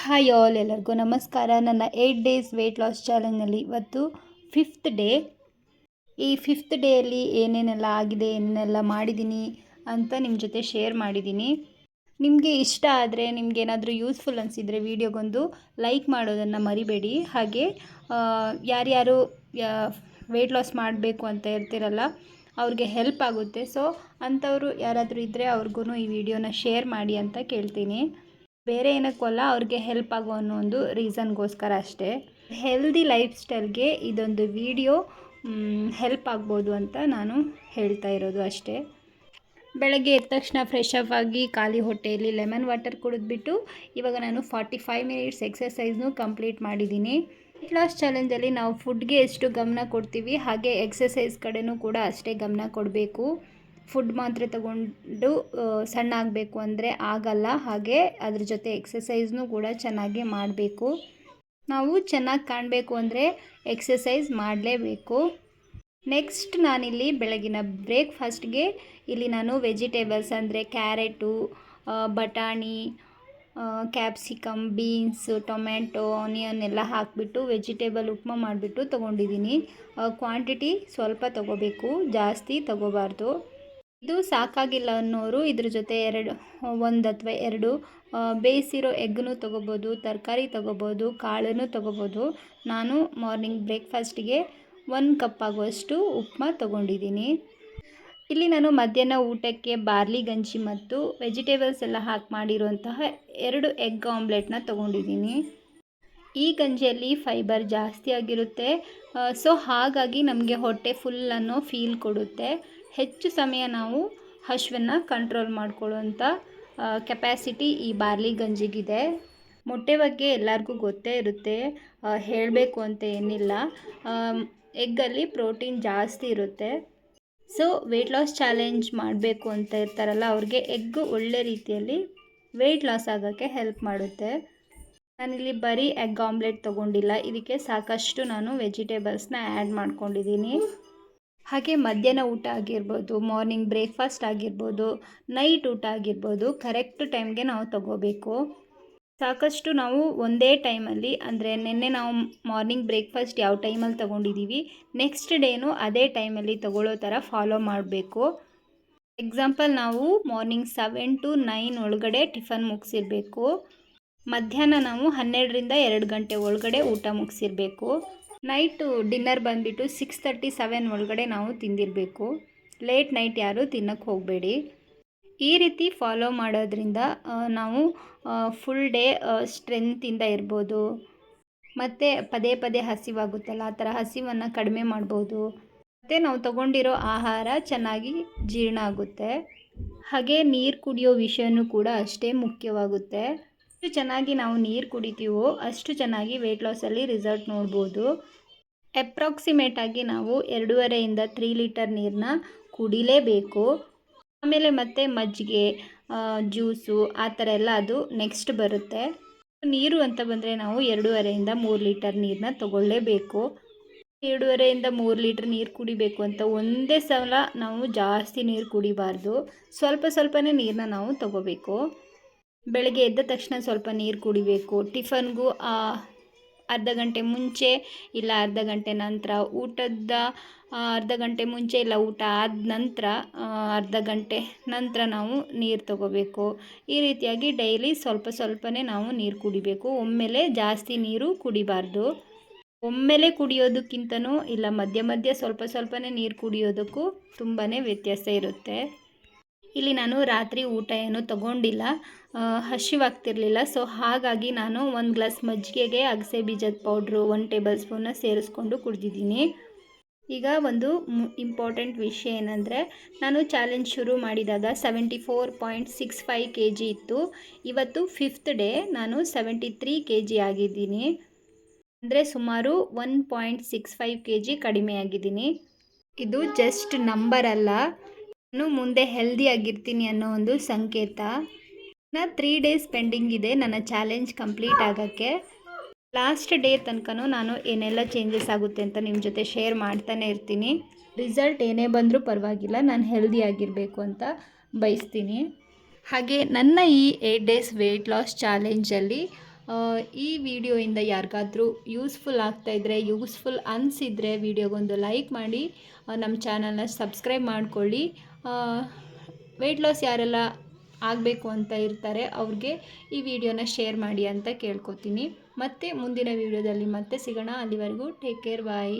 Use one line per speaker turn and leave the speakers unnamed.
Hi all, ಎಲ್ಲರಿಗೂ ನಮಸ್ಕಾರ. ನನ್ನ 8 ಡೇಸ್ ವೆಯ್ಟ್ ಲಾಸ್ ಚಾಲೆಂಜ್ನಲ್ಲಿ ಇವತ್ತು 5th ಡೇ. ಈ 5th ಡೇಯಲ್ಲಿ ಏನೇನೆಲ್ಲ ಆಗಿದೆ, ಏನೆಲ್ಲ ಮಾಡಿದ್ದೀನಿ ಅಂತ ನಿಮ್ಮ ಜೊತೆ ಶೇರ್ ಮಾಡಿದ್ದೀನಿ. ನಿಮಗೆ ಇಷ್ಟ ಆದರೆ, ನಿಮಗೇನಾದರೂ ಯೂಸ್ಫುಲ್ ಅನಿಸಿದರೆ ವಿಡಿಯೋಗೊಂದು ಲೈಕ್ ಮಾಡೋದನ್ನು ಮರಿಬೇಡಿ. ಹಾಗೆ ಯಾರ್ಯಾರು ವೆಯ್ಟ್ ಲಾಸ್ ಮಾಡಬೇಕು ಅಂತ ಇರ್ತಿರಲ್ಲ, ಅವ್ರಿಗೆ ಹೆಲ್ಪ್ ಆಗುತ್ತೆ. ಸೊ ಅಂಥವರು ಯಾರಾದರೂ ಇದ್ದರೆ ಅವ್ರಿಗೂ ಈ ವಿಡಿಯೋನ ಶೇರ್ ಮಾಡಿ ಅಂತ ಕೇಳ್ತೀನಿ. ಬೇರೆ ಏನಕ್ಕಲ್ಲ, ಅವ್ರಿಗೆ ಹೆಲ್ಪ್ ಆಗೋ ಅನ್ನೋ ಒಂದು ರೀಸನ್ಗೋಸ್ಕರ ಅಷ್ಟೇ. ಹೆಲ್ದಿ ಲೈಫ್ ಸ್ಟೈಲ್ಗೆ ಇದೊಂದು ವಿಡಿಯೋ ಹೆಲ್ಪ್ ಆಗ್ಬೋದು ಅಂತ ನಾನು ಹೇಳ್ತಾ ಇರೋದು ಅಷ್ಟೇ. ಬೆಳಗ್ಗೆ ಎದ್ದ ತಕ್ಷಣ ಫ್ರೆಶ್ ಅಪ್ ಆಗಿ ಖಾಲಿ ಹೊಟ್ಟೆಯಲ್ಲಿ ಲೆಮನ್ ವಾಟರ್ ಕುಡಿದ್ಬಿಟ್ಟು ಇವಾಗ ನಾನು 45 ಮಿನಿಟ್ಸ್ ಎಕ್ಸಸೈಸ್ನು ಕಂಪ್ಲೀಟ್ ಮಾಡಿದ್ದೀನಿ. ವೆಯ್ಟ್ ಲಾಸ್ ಚಾಲೆಂಜಲ್ಲಿ ನಾವು ಫುಡ್ಗೆ ಎಷ್ಟು ಗಮನ ಕೊಡ್ತೀವಿ, ಹಾಗೆ ಎಕ್ಸಸೈಸ್ ಕಡೆನೂ ಕೂಡ ಅಷ್ಟೇ ಗಮನ ಕೊಡಬೇಕು. ಫುಡ್ ಮಾತ್ರ ತಗೊಂಡು ಸಣ್ಣ ಆಗಬೇಕು ಅಂದರೆ ಆಗಲ್ಲ. ಹಾಗೆ ಅದ್ರ ಜೊತೆ ಎಕ್ಸಸೈಸ್ನೂ ಕೂಡ ಚೆನ್ನಾಗಿ ಮಾಡಬೇಕು. ನಾವು ಚೆನ್ನಾಗಿ ಕಾಣಬೇಕು ಅಂದರೆ ಎಕ್ಸಸೈಸ್ ಮಾಡಲೇಬೇಕು. ನೆಕ್ಸ್ಟ್ ನಾನಿಲ್ಲಿ ಬೆಳಗಿನ ಬ್ರೇಕ್ಫಾಸ್ಟ್ಗೆ ಇಲ್ಲಿ ನಾನು ವೆಜಿಟೇಬಲ್ಸ್ ಅಂದರೆ ಕ್ಯಾರೆಟು, ಬಟಾಣಿ, ಕ್ಯಾಪ್ಸಿಕಮ್, ಬೀನ್ಸ್, ಟೊಮೆಟೊ, ಆನಿಯನ್ ಎಲ್ಲ ಹಾಕಿಬಿಟ್ಟು ವೆಜಿಟೇಬಲ್ ಉಪ್ಮಾ ಮಾಡಿಬಿಟ್ಟು ತೊಗೊಂಡಿದ್ದೀನಿ. ಕ್ವಾಂಟಿಟಿ ಸ್ವಲ್ಪ ತೊಗೋಬೇಕು, ಜಾಸ್ತಿ ತೊಗೋಬಾರ್ದು. ಇದು ಸಾಕಾಗಿಲ್ಲ ಅನ್ನೋರು ಇದ್ರ ಜೊತೆ 1 ಅಥವಾ 2 ಬೇಯಿಸಿರೋ ಎಗ್ಗನ್ನು ತೊಗೋಬೋದು, ತರಕಾರಿ ತೊಗೋಬೋದು, ಕಾಳನ್ನು ತೊಗೋಬೋದು. ನಾನು ಮಾರ್ನಿಂಗ್ ಬ್ರೇಕ್ಫಾಸ್ಟಿಗೆ 1 ಕಪ್ ಆಗುವಷ್ಟು ಉಪ್ಮಾ ತೊಗೊಂಡಿದ್ದೀನಿ. ಇಲ್ಲಿ ನಾನು ಮಧ್ಯಾಹ್ನ ಊಟಕ್ಕೆ ಬಾರ್ಲಿ ಗಂಜಿ ಮತ್ತು ವೆಜಿಟೇಬಲ್ಸ್ ಎಲ್ಲ ಹಾಕಿ ಮಾಡಿರುವಂತಹ 2 ಎಗ್ ಆಮ್ಲೆಟ್ನ ತೊಗೊಂಡಿದ್ದೀನಿ. ಈ ಗಂಜಿಯಲ್ಲಿ ಫೈಬರ್ ಜಾಸ್ತಿ ಆಗಿರುತ್ತೆ. ಸೊ ಹಾಗಾಗಿ ನಮಗೆ ಹೊಟ್ಟೆ ಫುಲ್ ಅನ್ನೋ ಫೀಲ್ ಕೊಡುತ್ತೆ. ಹೆಚ್ಚು ಸಮಯ ನಾವು ಹಸಿವನ್ನು ಕಂಟ್ರೋಲ್ ಮಾಡ್ಕೊಳ್ಳೋವಂಥ ಕೆಪ್ಯಾಸಿಟಿ ಈ ಬಾರ್ಲಿ ಗಂಜಿಗಿದೆ. ಮೊಟ್ಟೆ ಬಗ್ಗೆ ಎಲ್ಲರಿಗೂ ಗೊತ್ತೇ ಇರುತ್ತೆ, ಹೇಳಬೇಕು ಅಂತ ಏನಿಲ್ಲ. ಎಗ್ಗಲ್ಲಿ ಪ್ರೋಟೀನ್ ಜಾಸ್ತಿ ಇರುತ್ತೆ. ಸೊ ವೆಯ್ಟ್ ಲಾಸ್ ಚಾಲೆಂಜ್ ಮಾಡಬೇಕು ಅಂತ ಇರ್ತಾರಲ್ಲ, ಅವ್ರಿಗೆ ಎಗ್ ಒಳ್ಳೆ ರೀತಿಯಲ್ಲಿ ವೆಯ್ಟ್ ಲಾಸ್ ಆಗೋಕ್ಕೆ ಹೆಲ್ಪ್ ಮಾಡುತ್ತೆ. ನಾನಿಲ್ಲಿ ಬರೀ ಎಗ್ ಆಮ್ಲೆಟ್ ತೊಗೊಂಡಿಲ್ಲ, ಇದಕ್ಕೆ ಸಾಕಷ್ಟು ನಾನು ವೆಜಿಟೇಬಲ್ಸ್ನ ಆ್ಯಡ್ ಮಾಡ್ಕೊಂಡಿದ್ದೀನಿ. ಹಾಗೆ ಮಧ್ಯಾಹ್ನ ಊಟ ಆಗಿರ್ಬೋದು, ಮಾರ್ನಿಂಗ್ ಬ್ರೇಕ್ಫಾಸ್ಟ್ ಆಗಿರ್ಬೋದು, ನೈಟ್ ಊಟ ಆಗಿರ್ಬೋದು, ಕರೆಕ್ಟ್ ಟೈಮ್ಗೆ ನಾವು ತೊಗೋಬೇಕು. ಸಾಕಷ್ಟು ನಾವು ಒಂದೇ ಟೈಮಲ್ಲಿ, ಅಂದರೆ ನಿನ್ನೆ ನಾವು ಮಾರ್ನಿಂಗ್ ಬ್ರೇಕ್ಫಾಸ್ಟ್ ಯಾವ ಟೈಮಲ್ಲಿ ತೊಗೊಂಡಿದ್ದೀವಿ, ನೆಕ್ಸ್ಟ್ ಡೇನೂ ಅದೇ ಟೈಮಲ್ಲಿ ತೊಗೊಳ್ಳೋ ಥರ ಫಾಲೋ ಮಾಡಬೇಕು. ಎಕ್ಸಾಂಪಲ್, ನಾವು ಮಾರ್ನಿಂಗ್ 7 to 9 ಒಳಗಡೆ ಟಿಫನ್ ಮುಗಿಸಿರಬೇಕು. ಮಧ್ಯಾಹ್ನ ನಾವು 12ರಿಂದ 2 ಗಂಟೆ ಒಳಗಡೆ ಊಟ ಮುಗಿಸಿರಬೇಕು. ನೈಟು ಡಿನ್ನರ್ ಬಂದುಬಿಟ್ಟು 6:30-7 ಒಳಗಡೆ ನಾವು ತಿಂದಿರಬೇಕು. ಲೇಟ್ ನೈಟ್ ಯಾರೂ ತಿನ್ನೋಕ್ಕೆ ಹೋಗಬೇಡಿ. ಈ ರೀತಿ ಫಾಲೋ ಮಾಡೋದ್ರಿಂದ ನಾವು ಫುಲ್ ಡೇ ಸ್ಟ್ರೆಂತಿಂದ ಇರ್ಬೋದು. ಮತ್ತು ಪದೇ ಪದೇ ಹಸಿವಾಗುತ್ತಲ್ಲ, ಆ ಥರ ಹಸಿವನ್ನು ಕಡಿಮೆ ಮಾಡ್ಬೋದು. ಮತ್ತು ನಾವು ತೊಗೊಂಡಿರೋ ಆಹಾರ ಚೆನ್ನಾಗಿ ಜೀರ್ಣ ಆಗುತ್ತೆ. ಹಾಗೆ ನೀರು ಕುಡಿಯೋ ವಿಷಯನೂ ಕೂಡ ಅಷ್ಟೇ ಮುಖ್ಯವಾಗುತ್ತೆ. ಎಷ್ಟು ಚೆನ್ನಾಗಿ ನಾವು ನೀರು ಕುಡಿತೀವೋ ಅಷ್ಟು ಚೆನ್ನಾಗಿ ವೆಯ್ಟ್ ಲಾಸಲ್ಲಿ ರಿಸಲ್ಟ್ ನೋಡ್ಬೋದು. ಅಪ್ರಾಕ್ಸಿಮೇಟಾಗಿ ನಾವು 2.5 to 3 ಲೀಟರ್ ನೀರನ್ನ ಕುಡಿಲೇಬೇಕು. ಆಮೇಲೆ ಮತ್ತೆ ಮಜ್ಜಿಗೆ, ಜ್ಯೂಸು ಆ ಥರ ಎಲ್ಲ ಅದು ನೆಕ್ಸ್ಟ್ ಬರುತ್ತೆ. ನೀರು ಅಂತ ಬಂದರೆ ನಾವು 2.5 to 3 ಲೀಟರ್ ನೀರನ್ನ ತೊಗೊಳ್ಳೇಬೇಕು. 2.5 to 3 ಲೀಟರ್ ನೀರು ಕುಡಿಬೇಕು ಅಂತ ಒಂದೇ ಸಲ ನಾವು ಜಾಸ್ತಿ ನೀರು ಕುಡಿಬಾರ್ದು. ಸ್ವಲ್ಪ ಸ್ವಲ್ಪನೇ ನೀರನ್ನ ನಾವು ತೊಗೋಬೇಕು. ಬೆಳಗ್ಗೆ ಎದ್ದ ತಕ್ಷಣ ಸ್ವಲ್ಪ ನೀರು ಕುಡಿಬೇಕು. ಟಿಫನ್ಗೂ ಅರ್ಧ ಗಂಟೆ ಮುಂಚೆ ಇಲ್ಲ ಅರ್ಧ ಗಂಟೆ ನಂತರ, ಊಟದ ಅರ್ಧ ಗಂಟೆ ಮುಂಚೆ ಇಲ್ಲ ಊಟ ಆದ ನಂತರ ಅರ್ಧ ಗಂಟೆ ನಂತರ ನಾವು ನೀರು ತೊಗೋಬೇಕು. ಈ ರೀತಿಯಾಗಿ ಡೈಲಿ ಸ್ವಲ್ಪ ಸ್ವಲ್ಪನೇ ನಾವು ನೀರು ಕುಡಿಬೇಕು. ಒಮ್ಮೆಲೇ ಜಾಸ್ತಿ ನೀರು ಕುಡಿಬಾರ್ದು. ಒಮ್ಮೆಲೇ ಕುಡಿಯೋದಕ್ಕಿಂತನೂ ಇಲ್ಲ ಮಧ್ಯ ಮಧ್ಯ ಸ್ವಲ್ಪ ಸ್ವಲ್ಪನೇ ನೀರು ಕುಡಿಯೋದಕ್ಕೂ ತುಂಬಾ ವ್ಯತ್ಯಾಸ ಇರುತ್ತೆ. ಇಲ್ಲಿ ನಾನು ರಾತ್ರಿ ಊಟ ಏನೂ ತೊಗೊಂಡಿಲ್ಲ, ಹಸಿವಾಗ್ತಿರ್ಲಿಲ್ಲ. ಸೊ ಹಾಗಾಗಿ ನಾನು 1 ಗ್ಲಾಸ್ ಮಜ್ಜಿಗೆಗೆ ಅಗಸೆ ಬೀಜದ ಪೌಡ್ರು 1 ಟೇಬಲ್ ಸ್ಪೂನ್ನ ಸೇರಿಸ್ಕೊಂಡು ಕುಡಿದಿದ್ದೀನಿ. ಈಗ ಒಂದು ಇಂಪಾರ್ಟೆಂಟ್ ವಿಷಯ ಏನಂದರೆ, ನಾನು ಚಾಲೆಂಜ್ ಶುರು ಮಾಡಿದಾಗ 74.65 kg ಇತ್ತು. ಇವತ್ತು 5th ಡೇ ನಾನು 73 kg ಆಗಿದ್ದೀನಿ. ಅಂದರೆ ಸುಮಾರು 1.65 kg ಕಡಿಮೆ ಆಗಿದ್ದೀನಿ. ಇದು ಜಸ್ಟ್ ನಂಬರ್ ಅಲ್ಲ, ನಾನು ಮುಂದೆ ಹೆಲ್ದಿ ಆಗಿರ್ತೀನಿ ಅನ್ನೋ ಒಂದು ಸಂಕೇತ. ಇನ್ನು 3 ಡೇಸ್ ಪೆಂಡಿಂಗ್ ಇದೆ ನನ್ನ ಚಾಲೆಂಜ್ ಕಂಪ್ಲೀಟ್ ಆಗೋಕ್ಕೆ. ಲಾಸ್ಟ್ ಡೇ ತನಕನೂ ನಾನು ಏನೆಲ್ಲ ಚೇಂಜಸ್ ಆಗುತ್ತೆ ಅಂತ ನಿಮ್ಮ ಜೊತೆ ಶೇರ್ ಮಾಡ್ತಾನೆ ಇರ್ತೀನಿ. ರಿಸಲ್ಟ್ ಏನೇ ಬಂದರೂ ಪರವಾಗಿಲ್ಲ, ನಾನು ಹೆಲ್ದಿ ಆಗಿರಬೇಕು ಅಂತ ಬಯಸ್ತೀನಿ. ಹಾಗೆ ನನ್ನ ಈ 8 ಡೇಸ್ ವೆಯ್ಟ್ ಲಾಸ್ ಚಾಲೆಂಜಲ್ಲಿ ಈ ವಿಡಿಯೋಯಿಂದ ಯಾರಿಗಾದ್ರೂ ಯೂಸ್ಫುಲ್ ಆಗ್ತಾಯಿದ್ರೆ, ಯೂಸ್ಫುಲ್ ಅನಿಸಿದರೆ ವಿಡಿಯೋಗೊಂದು ಲೈಕ್ ಮಾಡಿ, ನಮ್ಮ ಚಾನಲ್ನ ಸಬ್ಸ್ಕ್ರೈಬ್ ಮಾಡ್ಕೊಳ್ಳಿ. ವೆಯ್ಟ್ ಲಾಸ್ ಯಾರೆಲ್ಲ ಆಗಬೇಕು ಅಂತ ಇರ್ತಾರೆ ಅವ್ರಿಗೆ ಈ ವಿಡಿಯೋನ ಶೇರ್ ಮಾಡಿ ಅಂತ ಕೇಳ್ಕೊತೀನಿ. ಮತ್ತೆ ಮುಂದಿನ ವಿಡಿಯೋದಲ್ಲಿ ಮತ್ತೆ ಸಿಗೋಣ. ಅಲ್ಲಿವರೆಗೂ ಟೇಕ್ ಕೇರ್, ಬಾಯ್.